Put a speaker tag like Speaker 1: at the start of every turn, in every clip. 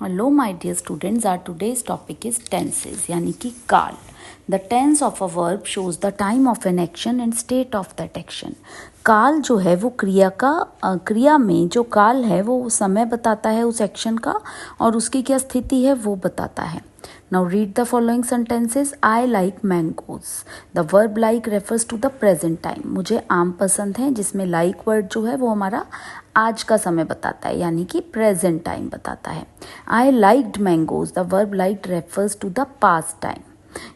Speaker 1: Hello my dear students, are today's topic is tenses यानी कि काल. The tense of a verb shows the time of an action and state of that action. काल जो है वो क्रिया में जो काल है वो समय बताता है उस एक्शन का, और उसकी क्या स्थिति है वो बताता है. Now read the following sentences. I like mangoes. The verb like refers to the present time. मुझे आम पसंद है, जिसमें like word जो है वो हमारा आज का समय बताता है यानी कि present time बताता है. I liked mangoes. The verb liked refers to the past time.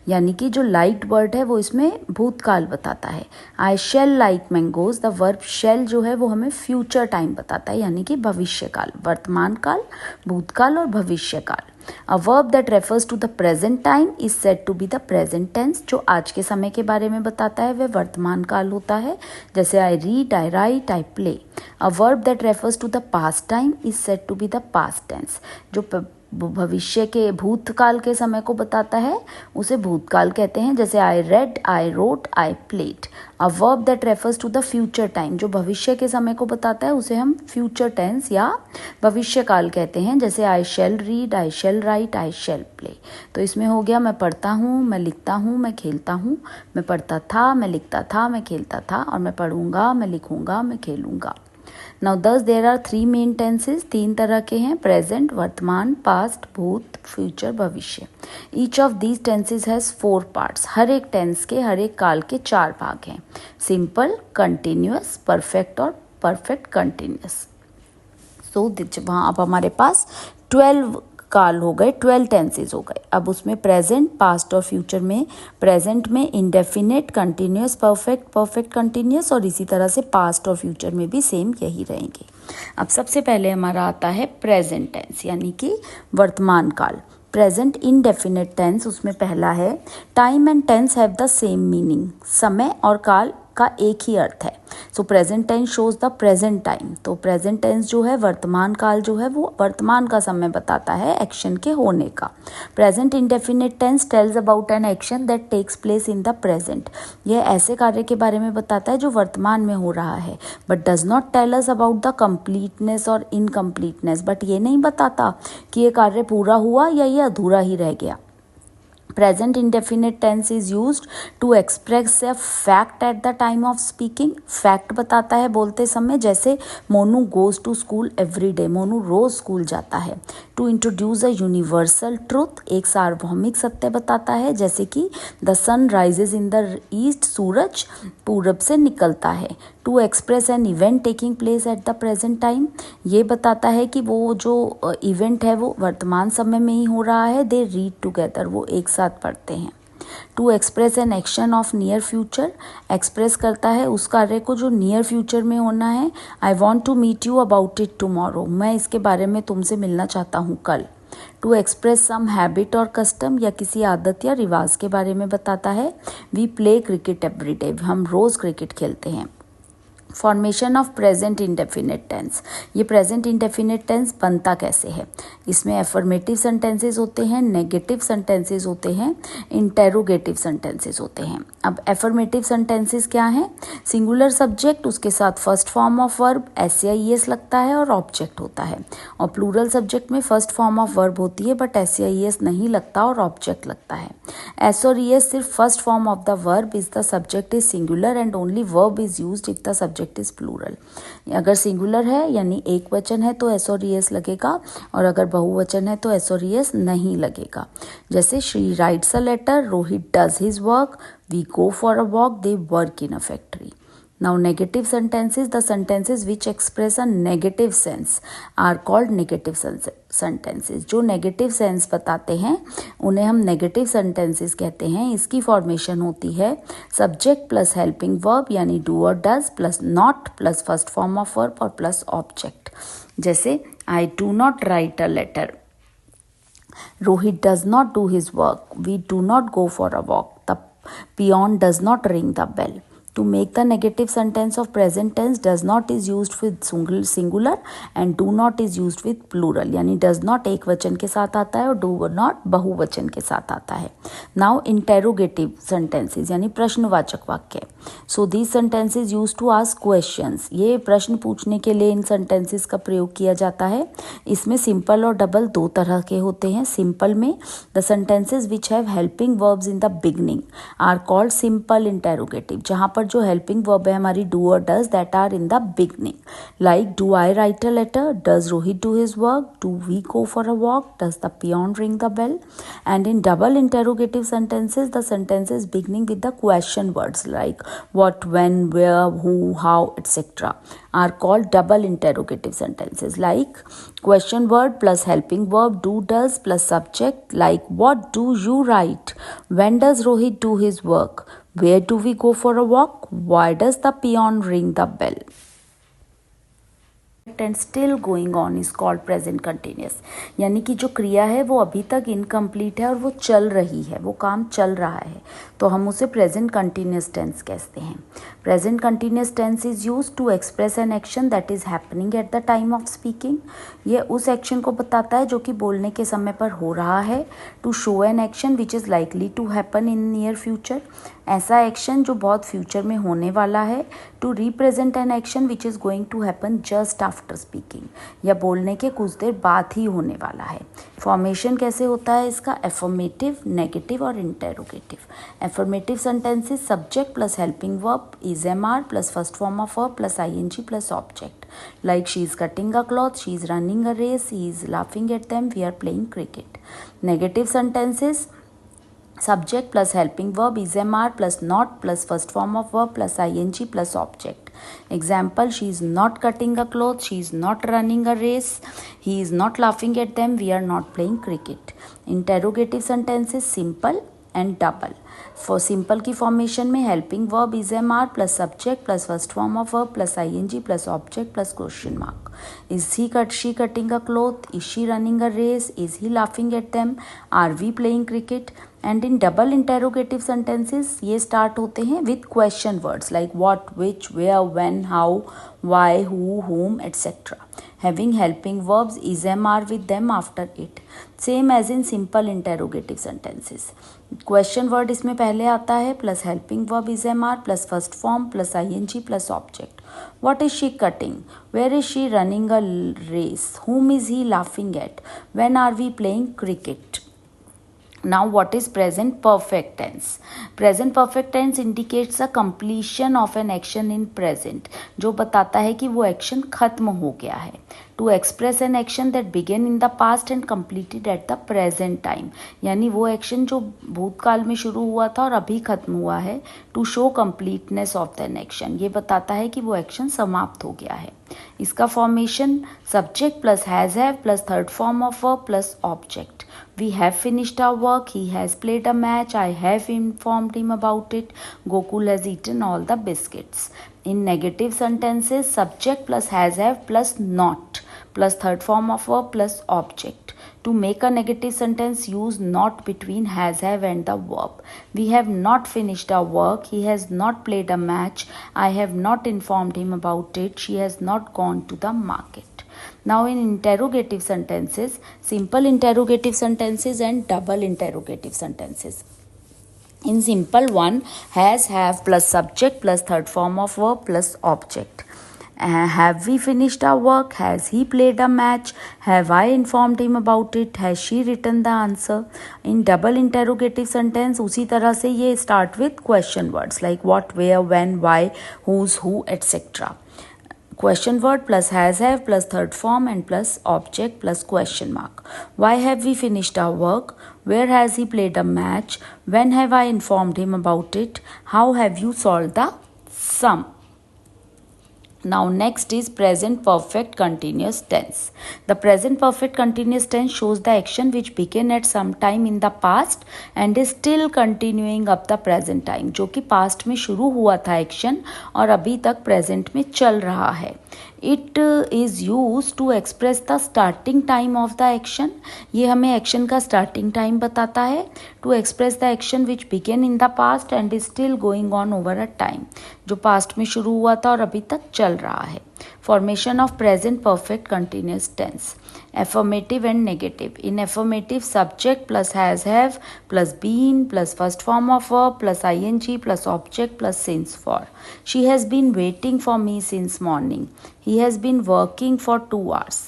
Speaker 1: यानी कि जो liked word है वो इसमें भूतकाल बताता है. I shall like mangoes. The verb shall जो है वो हमें future time बताता है यानी कि भविष्य काल, वर्तमान काल, भूतकाल और भविष्य काल. A verb that refers to the present time is said to be the present tense. जो आज के समय के बारे में बताता है वह वर्तमान काल होता है, जैसे I read, I write, I play. A verb that refers to the past time is said to be the past tense. जो भविष्य के भूतकाल के समय को बताता है उसे भूतकाल कहते हैं, जैसे I read, I wrote, I played. A verb that refers to the future time, जो भविष्य के समय को बताता है उसे हम future tense या भविष्य काल कहते हैं, जैसे I shall read, I shall write, I shall play. तो इसमें हो गया मैं पढ़ता हूँ, मैं लिखता हूँ, मैं खेलता हूँ. मैं पढ़ता था, मैं लिखता था, मैं खेलता था, और मैं पढ़ूंगा, मैं लिखूंगा, मैं खेलूंगा. Now thus there are three main tenses. तीन तरह के हैं: प्रेजेंट, वर्तमान, पास्ट, भूत, फ्यूचर, भविष्य. Each of these tenses has four parts. हर एक टेंस के, हर एक काल के चार भाग हैं: सिंपल, कंटिन्यूअस, परफेक्ट और परफेक्ट कंटिन्यूअस. सो वहाँ अब हमारे पास 12 काल हो गए, 12 टेंसेज हो गए. अब उसमें प्रेजेंट, पास्ट और फ्यूचर में प्रेजेंट में indefinite, continuous, perfect, perfect continuous, और इसी तरह से पास्ट और फ्यूचर में भी सेम यही रहेंगे. अब सबसे पहले हमारा आता है प्रेजेंट टेंस यानी कि वर्तमान काल. प्रेजेंट इंडेफिनेट टेंस, उसमें पहला है time and tense have the same meaning. समय और काल का एक ही अर्थ है. So present tense shows the present time. तो प्रेजेंट टेंस जो है, वर्तमान काल जो है वो वर्तमान का समय बताता है एक्शन के होने का. Present indefinite tense tells about an action that takes place in the present. यह ऐसे कार्य के बारे में बताता है जो वर्तमान में हो रहा है, but does not tell us about the completeness और इनकम्प्लीटनेस. बट ये नहीं बताता कि ये कार्य पूरा हुआ या ये अधूरा ही रह गया. Present indefinite tense is used to express a fact at the time of speaking. Fact बताता है बोलते समय, जैसे Monu goes to school every day. Monu रोज स्कूल जाता है. To introduce a universal truth, एक सार्वभौमिक सत्य बताता है, जैसे कि the sun rises in the east. सूरज पूरब से निकलता है. To express an event taking place at the present time, ये बताता है कि वो जो इवेंट है वो वर्तमान समय में ही हो रहा है. They read together, वो एक साथ पढ़ते हैं. To express an action of near future, express करता है उस कार्य को जो नियर फ्यूचर में होना है. I want to meet you about it tomorrow, मैं इसके बारे में तुमसे मिलना चाहता हूँ कल. टू एक्सप्रेस सम हैबिट और कस्टम, या किसी आदत या रिवाज के बारे में बताता है. We play cricket every day, हम रोज क्रिकेट खेलते हैं. Formation of present indefinite tense. ये प्रेजेंट इंडेफिनेट टेंस बनता कैसे है? इसमें एफर्मेटिव सेंटेंसेस होते हैं, नेगेटिव सेंटेंसेस होते हैं, इंटेरोगेटिव सेंटेंसेस होते हैं. अब एफर्मेटिव सेंटेंसेस क्या हैं? सिंगुलर सब्जेक्ट, उसके साथ first form of verb SAIS लगता है और ऑब्जेक्ट होता है. और प्लूरल सब्जेक्ट में फर्स्ट फॉर्म ऑफ वर्ब होती है बट SAIS नहीं लगता और ऑब्जेक्ट लगता है. S और ES सिर्फ first form of the verb is the subject is singular and only verb is used if the subject is plural. अगर सिंगुलर है यानी एक वचन है तो S और ES लगेगा, और अगर बहुवचन है तो S और ES नहीं लगेगा. जैसे she writes a letter, Rohit does his work, we go for a walk, they work in a factory. Now negative sentences, the sentences which express a negative sense are called negative sentences. जो negative sense बताते हैं उन्हें हम negative sentences कहते हैं. इसकी formation होती है subject plus helping verb यानी do or does plus not plus first form of verb और plus object. जैसे I do not write a letter, Rohit does not do his work, we do not go for a walk, the peon does not ring the bell. To make the negative sentence of present tense, does not is used with singular and do not is used with plural. यानी does not एक वचन के साथ आता है और do not बहुवचन के साथ आता है. Now interrogative sentences यानी प्रश्नवाचक वाक्य. So these sentences used to ask questions. ये प्रश्न पूछने के लिए इन sentences का प्रयोग किया जाता है. इसमें simple और double दो तरह के होते हैं. Simple में the sentences which have helping verbs in the beginning are called simple interrogative. जहाँ पर जो हेल्पिंग वर्ब है हमारी डू और does that are in the beginning, like do I write a letter, does Rohit do his work, do we go for a walk, does the peon ring the bell. And in double interrogative sentences the sentences beginning with the question words like what, when, where, who, how etcetera are called double interrogative sentences, like question word plus helping verb do does plus subject, like what do you write, when does Rohit do his work, where do we go for a walk, why does the peon ring the bell. And still going on is called present continuous. यानी कि जो क्रिया है वो अभी तक incomplete है और वो चल रही है, वो काम चल रहा है, तो हम उसे प्रेजेंट कंटिन्यूस टेंस कहते हैं. Present continuous tense is used to express an action that is happening at the time of speaking. ये उस एक्शन को बताता है जो कि बोलने के समय पर हो रहा है. To show an action which is likely to happen in near future, ऐसा एक्शन जो बहुत फ्यूचर में होने वाला है. To represent an action which is going to happen just after speaking, या बोलने के कुछ देर बाद ही होने वाला है. फॉर्मेशन कैसे होता है इसका, एफर्मेटिव, नेगेटिव और interrogative. Affirmative sentences subject plus helping verb is am are plus first form of verb plus I N G plus object, like she is cutting a cloth, she is running a race, he is laughing at them, we are playing cricket. Negative sentences subject plus helping verb is mr plus not plus first form of verb plus ing plus object. Example, she is not cutting a cloth, she is not running a race, he is not laughing at them, we are not playing cricket. Interrogative sentences simple and double. For simple की formation में helping verb is mr plus subject plus first form of verb plus ing plus object plus question mark. Is she cutting a cloth? Is she running a race? Is he laughing at them? Are we playing cricket? And in double interrogative sentences ये start होते हैं with question words like what, which, where, when, how, why, who, whom etcetera, having helping verbs is am are with them after it, same as in simple interrogative sentences. Question word इसमें पहले आता है plus helping verb is am are plus first form plus I N G plus object. What is she cutting? Where is she running a race? Whom is he laughing at? When are we playing cricket? Now what is present perfect tense? Present perfect tense indicates the completion of an action in present, जो बताता है कि वो action खत्म हो गया है. To express an action that began in the past and completed at the present time, यानी वो एक्शन जो भूतकाल में शुरू हुआ था और अभी खत्म हुआ है. To show completeness of an action, ये बताता है कि वो एक्शन समाप्त हो गया है. इसका formation subject plus has have plus third form of verb plus object. We have finished our work, he has played a match, I have informed him about it, Gokul has eaten all the biscuits. In negative sentences, subject plus has have plus not plus third form of verb plus object. To make a negative sentence, use not between has have and the verb. We have not finished our work, he has not played a match, I have not informed him about it, she has not gone to the market. Now in interrogative sentences, simple interrogative sentences and double interrogative sentences. In simple one, has, have plus subject plus third form of verb plus object. Have we finished our work? Has he played a match? Have I informed him about it? Has she written the answer? In double interrogative sentence उसी तरह से ये start with question words like what, where, when, why, whose, who, etc. Question word plus has have plus third form and plus object plus question mark. Why have we finished our work? Where has he played a match? When have I informed him about it? How have you solved the sum? Now next is present perfect continuous tense. The present perfect continuous tense shows the action which began at some time in the past and is still continuing up the present time, जो कि past में शुरू हुआ था action और अभी तक present में चल रहा है. It is use to express the starting time of the action. ये हमें एक्शन का स्टार्टिंग टाइम बताता है। To express the action which began in the past and is still going on over a time, जो past में शुरू हुआ था और अभी तक चल रहा है। Formation of present perfect continuous tense. Affirmative and negative. In affirmative, subject plus has have plus been plus first form of verb plus ing plus object plus since for. She has been waiting for me since morning. He has been working for 2 hours.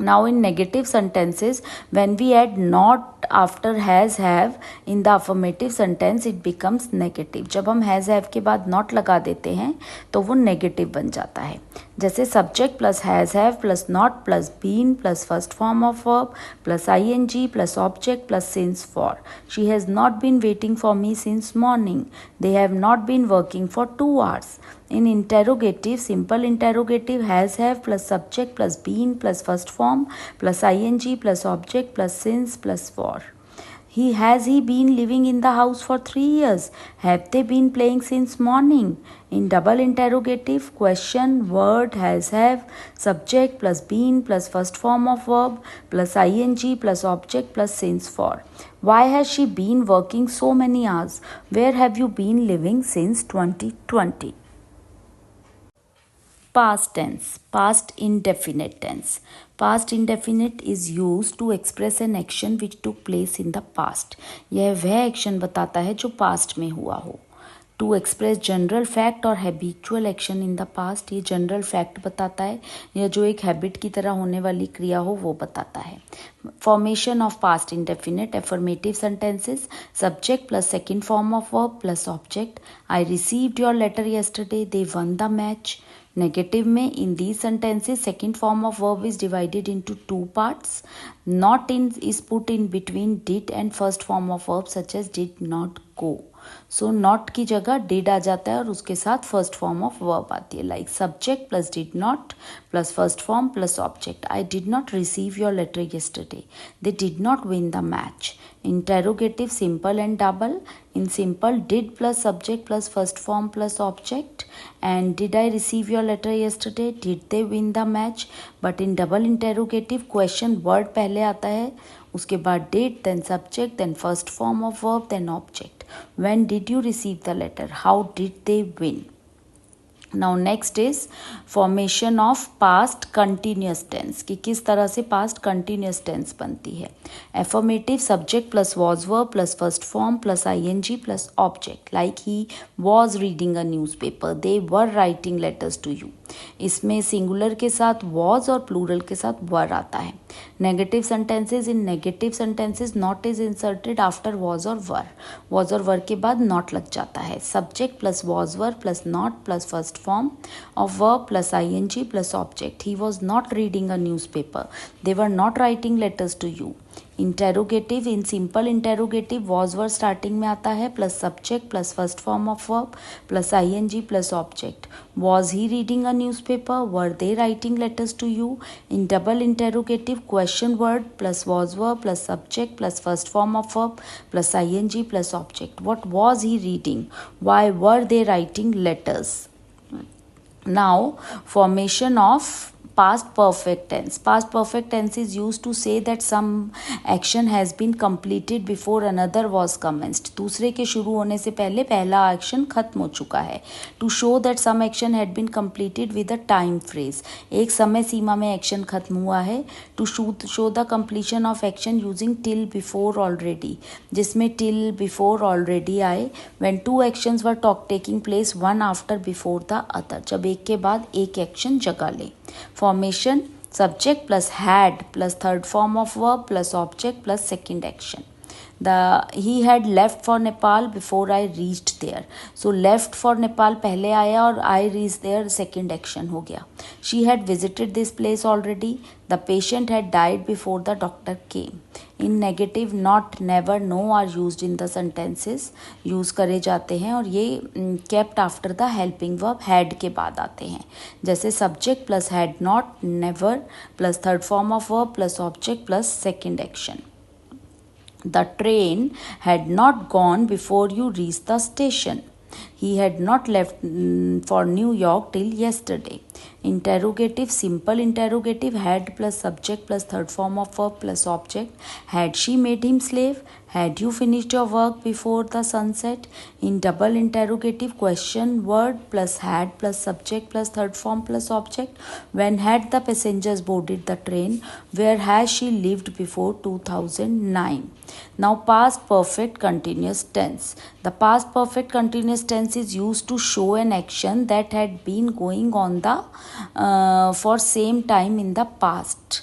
Speaker 1: Now in negative sentences, when we add not after has have in the affirmative sentence, it becomes negative. जब हम has have के बाद not लगा देते हैं तो वो negative बन जाता है। जैसे subject plus has have plus not plus been plus first form of verb plus ing plus object plus since for. She has not been waiting for me since morning. They have not been working for 2 hours. In interrogative, simple interrogative, has have plus subject plus been plus first form plus ing plus object plus since plus for. He been living in the house for 3 years? Have they been playing since morning? In double interrogative, question, word, has have, subject plus been plus first form of verb plus ing plus object plus since for. Why has she been working so many hours? Where have you been living since 2020? Past tense, past indefinite tense. Past indefinite is used to express an action which took place in the past. यह वह action बताता है जो past में हुआ हो। To express general fact और habitual action in the past, ये जनरल फैक्ट बताता है या जो एक हैबिट की तरह होने वाली क्रिया हो वो बताता है। Formation of past indefinite, affirmative sentences, subject plus second form of verb plus object. I received your letter yesterday, they won the match. Negative में in these sentences second form of verb is divided into 2 parts. Not in is put in between did and first form of verb such as did not go. So not की जगह did आ जाता है और उसके साथ first form of verb आती है, like subject plus did not plus first form plus object. I did not receive your letter yesterday. They did not win the match. Interrogative, simple and double. In simple, did plus subject plus first form plus object. And did I receive your letter yesterday? Did they win the match? But in double interrogative, question word पहले आता है, उसके बाद did, then subject, then first form of verb, then object. When did you receive the letter? How did they win? Now next is formation of past continuous tense, कि किस तरह से past continuous tense बनती है। Affirmative, subject plus was verb plus first form plus ing plus object, like he was reading a newspaper, they were writing letters to you। इसमें singular के साथ was और प्लूरल के साथ were आता है। Negative sentences, in negative sentences not is inserted after was और were, was और were के बाद नॉट लग जाता है। Subject plus was were plus not plus first form of verb plus ing plus object. He was not reading a newspaper, they were not writing letters to you. Interrogative, in simple interrogative was were starting में आता है plus subject plus first form of verb plus ing plus object. was he reading a newspaper? were they writing letters to you? In double interrogative, question word plus was were plus subject plus first form of verb plus ing plus object. What was he reading? Why were they writing letters? Now formation of past perfect tense. Past perfect tense is used to say that some action has been completed before another was commenced. दूसरे के शुरू होने से पहले पहला action खत्म हो चुका है। To show that some action had been completed with a time phrase. एक समय सीमा में एक्शन खत्म हुआ है। To show the completion of action using till before already, जिसमें till before already आए। When two actions were taking place one after before the other, जब एक के बाद एक एक्शन जगह ले। Formation, subject plus had plus third form of verb plus object plus second action. He had left for Nepal before I reached there. So left for Nepal पहले आया और I reached there second action हो गया। She had visited this place already. The patient had died before the doctor came. In negative, not, never, no are used in the sentences. Use करे जाते हैं और ये kept after the helping verb had के बाद आते हैं। जैसे subject plus had not, never plus third form of verb plus object plus second action. The train had not gone before you reached the station. He had not left for New York till yesterday. Interrogative, simple interrogative, had plus subject plus third form of verb plus object. Had she made him slave? Had you finished your work before the sunset? In double interrogative, question word plus had plus subject plus third form plus object. When had the passengers boarded the train? Where has she lived before 2009? Now past perfect continuous tense. The past perfect continuous tense is used to show an action that had been going on the for same time in the past.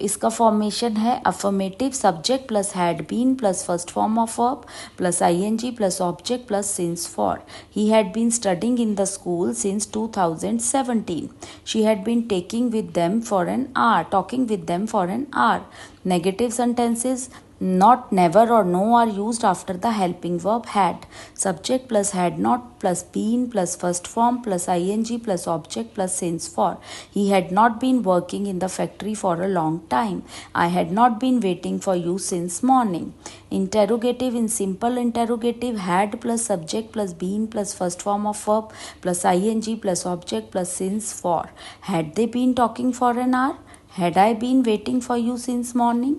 Speaker 1: इसका formation है affirmative, subject plus had been plus first form of verb plus ING plus object plus since for. He had been studying in the school since 2017. She had been taking with them for an hour, talking with them for an hour. Negative sentences not, never or no are used after the helping verb had. Subject plus had not plus been plus first form plus ing plus object plus since for. He had not been working in the factory for a long time. I had not been waiting for you since morning. Interrogative, in simple interrogative, had plus subject plus been plus first form of verb plus ing plus object plus since for. Had they been talking for an hour? Had I been waiting for you since morning?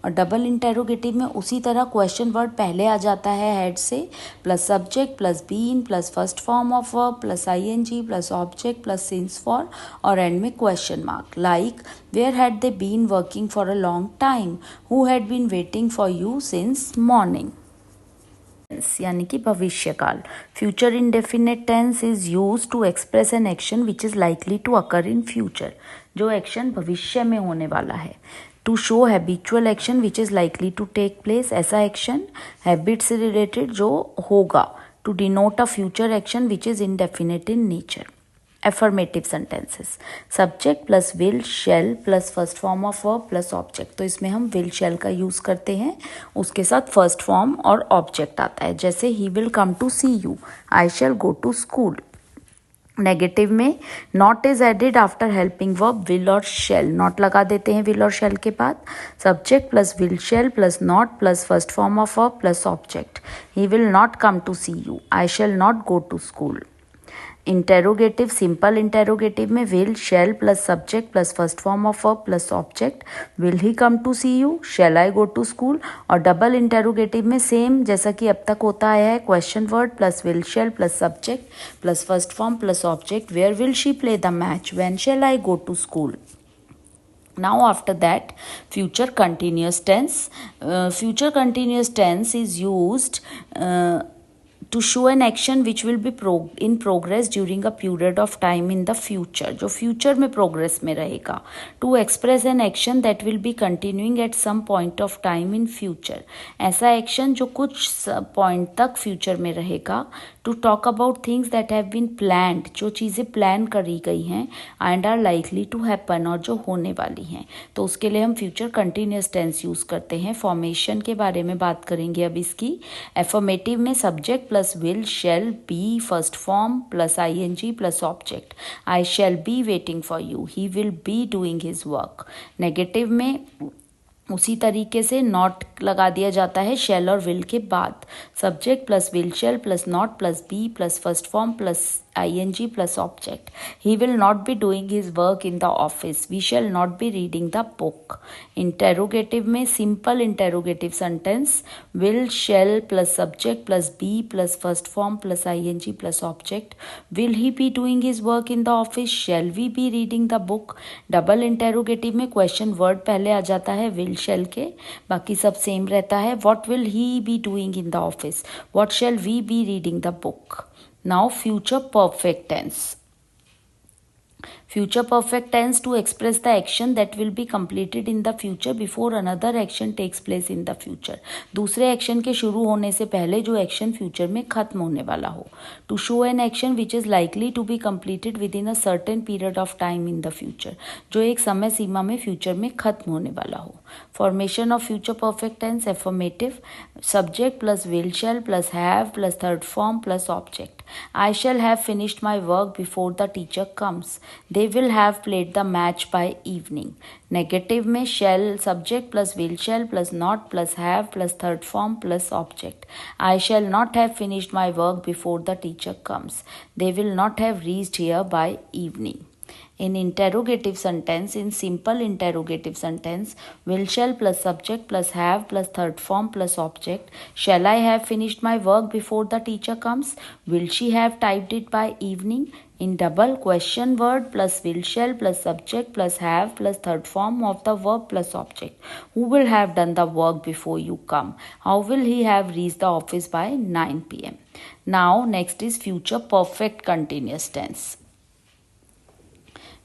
Speaker 1: और double interrogative में उसी तरह question word पहले आ जाता है had से, plus subject plus been plus first form of verb plus ING plus object plus since for और end में question mark. Like where had they been working for a long time? Who had been waiting for you since morning? यानी कि भविष्यकाल. Future indefinite tense is use to express an action which is likely to occur in future. जो action भविष्य में होने वाला है. To show habitual action which is likely to take place, ऐसा एक्शन हैबिट से रिलेटेड जो होगा. To denote a future action which is indefinite in nature. Affirmative sentences, subject plus will shall plus first form of verb plus object. तो इसमें हम will shell का use करते हैं, उसके साथ फर्स्ट फॉर्म और ऑब्जेक्ट आता है. जैसे he will come to see you, I shall go to school. Negative में not is added after helping verb will और शेल. नॉट लगा देते हैं विल और शेल के बाद. Subject plus will shall plus not plus first form of verb plus object. He will not come to see you, I shall not go to school. Interrogative, simple interrogative में will shall plus subject plus first form of verb plus object. Will he come to see you, shall I go to school. और double interrogative में same जैसा कि अब तक होता आया है, question word plus will shall plus subject plus first form plus object. Where will she play the match? When shall I go to school? Now after that, future continuous tense. Future continuous tense is used to show an action which will be in progress during a period of time in the future. जो future में progress में रहेगा. To express an action that will be continuing at some point of time in future. ऐसा action जो कुछ point तक future में रहेगा. To talk about things that have been planned, जो चीज़ें प्लान करी गई हैं and are likely to happen, और जो होने वाली हैं. तो उसके लिए हम फ्यूचर कंटिन्यूस टेंस यूज़ करते हैं. फॉर्मेशन के बारे में बात करेंगे अब इसकी. एफर्मेटिव में subject plus will shall be first form plus ING plus object. I shall be waiting for you, he will be doing his work. Negative में उसी तरीके से नॉट लगा दिया जाता है शेल और विल के बाद. Subject plus will shall plus not plus be plus first form plus ing plus object. He will not be doing his work in the office. We shall not be reading the book. Interrogative में simple interrogative sentence will shall plus subject plus be plus first form plus ing plus object. Will he be doing his work in the office? Shall we be reading the book? Double interrogative में question word पहले आ जाता है will shall के, बाकी सब same रहता है. What will he be doing in the office? What shall we be reading the book? Now future perfect tense. Future perfect tense to express the action that will be completed in the future before another action takes place in the future. दूसरे action के शुरू होने से पहले जो action future में खत्म होने वाला हो. To show an action which is likely to be completed within a certain period of time in the future. जो एक समय सीमा में फ्यूचर में खत्म होने वाला हो. Formation of future perfect tense. Affirmative, subject plus will shall plus have plus third form plus object. I shall have finished my work before the teacher comes. They will have played the match by evening. Negative में shall subject plus will shall plus not plus have plus third form plus object. I shall not have finished my work before the teacher comes. They will not have reached here by evening. In interrogative sentence, in simple interrogative sentence, will shall plus subject plus have plus third form plus object. Shall I have finished my work before the teacher comes? Will she have typed it by evening? In double, question word plus will shall plus subject plus have plus third form of the verb plus object. Who will have done the work before you come? How will he have reached the office by 9 p.m.? Now next is future perfect continuous tense.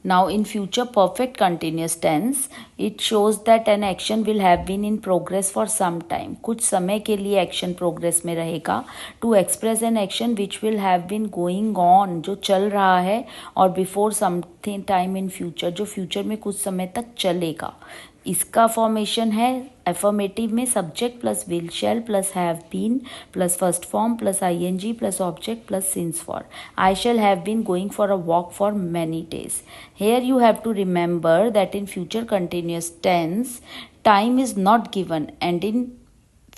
Speaker 1: Now in future perfect continuous tense, it shows that an action will have been in progress for some time. कुछ समय के लिए action progress में रहेगा. To express an action which will have been going on, जो चल रहा है, और before something time in future, जो future में कुछ समय तक चलेगा. इसका फॉर्मेशन है एफर्मेटिव में subject plus will shall plus have been plus first form plus ING plus object plus since for. I shall have been going for a walk for many days. Here you have to remember that in future continuous tense, time is not given, and in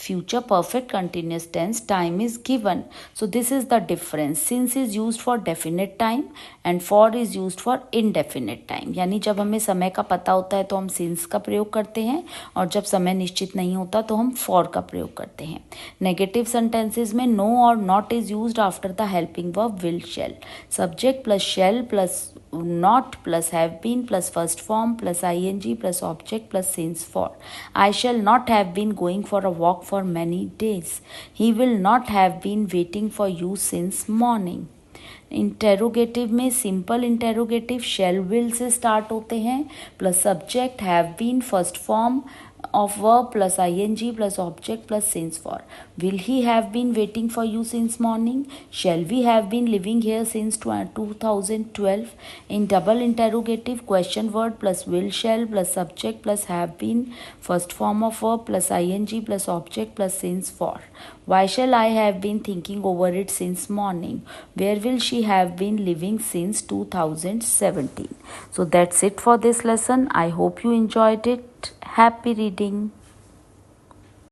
Speaker 1: future perfect continuous tense, time is given. So this is the difference. Since is used for definite time and for is used for indefinite time. यानी जब हमें समय का पता होता है तो हम since का प्रयोग करते हैं, और जब समय निश्चित नहीं होता तो हम for का प्रयोग करते हैं. नेगेटिव sentences में no और not is used after the helping verb will shall. Subject plus shall plus not plus have been plus first form plus ing plus object plus since for. I shall not have been going for a walk for many days. He will not have been waiting for you since morning. Interrogative में simple interrogative shall will से start होते हैं plus subject have been first form of verb plus ing plus object plus since for. Will he have been waiting for you since morning? Shall we have been living here since 2012? In double interrogative, question word plus will shall plus subject plus have been first form of verb plus ing plus object plus since for. Why shall I have been thinking over it since morning? Where will she have been living since 2017? So that's it for this lesson. I hope you enjoyed it. Happy reading.